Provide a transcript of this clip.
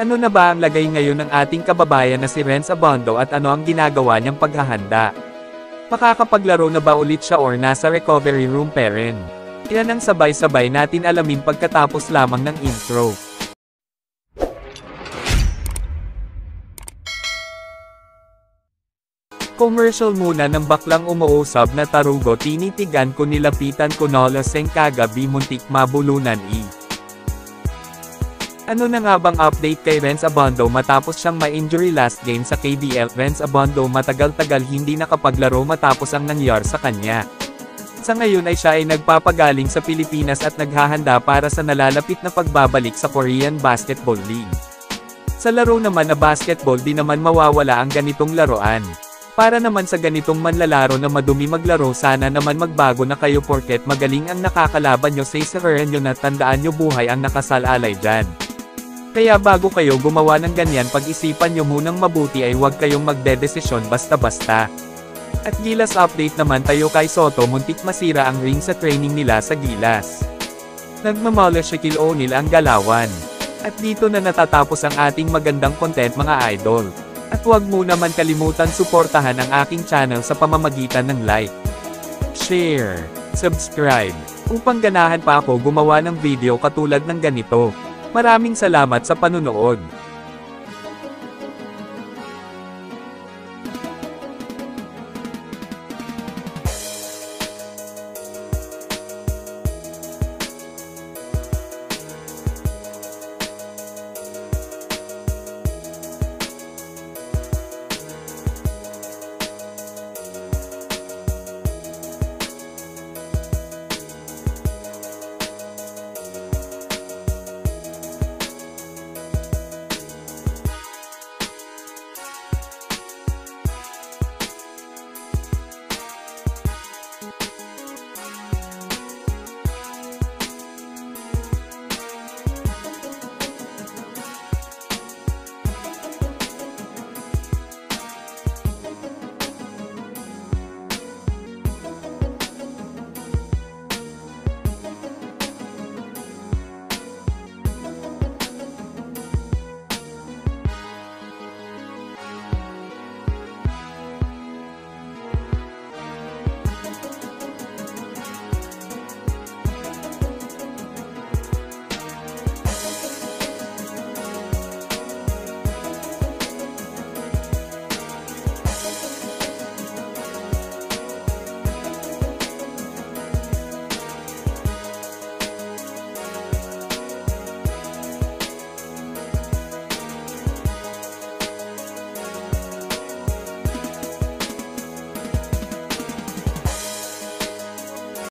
Ano na ba ang lagay ngayon ng ating kababayan na si Renz Abando at ano ang ginagawa niyang paghahanda? Makakapaglaro na ba ulit siya or nasa recovery room pa rin? Yan ang sabay-sabay natin alamin pagkatapos lamang ng intro. Commercial muna ng baklang umuusab na tarugo, tinitigan ko nilapitan ko nolaseng kagabi muntik mabulunan Ano na nga bang update kay Renz Abando matapos siyang ma-injury last game sa KBL? Renz Abando matagal-tagal hindi nakapaglaro matapos ang nangyari sa kanya. Sa ngayon ay siya ay nagpapagaling sa Pilipinas at naghahanda para sa nalalapit na pagbabalik sa Korean Basketball League. Sa laro naman na basketball di naman mawawala ang ganitong laruan. Para naman sa ganitong manlalaro na madumi maglaro, sana naman magbago na kayo porket magaling ang nakakalaban nyo sa isaran nyo na tandaan nyo buhay ang nakasalalay dyan. Kaya bago kayo gumawa ng ganyan, pag-isipan nyo munang mabuti ay huwag kayong magdedesisyon basta-basta. At Gilas update naman tayo kay Soto, muntik masira ang ring sa training nila sa Gilas. Nagmamala Shaquille O'Neal ang galawan. At dito na natatapos ang ating magandang content mga idol. At huwag mo naman kalimutan suportahan ang aking channel sa pamamagitan ng like, share, subscribe, upang ganahan pa ako gumawa ng video katulad ng ganito. Maraming salamat sa panunood.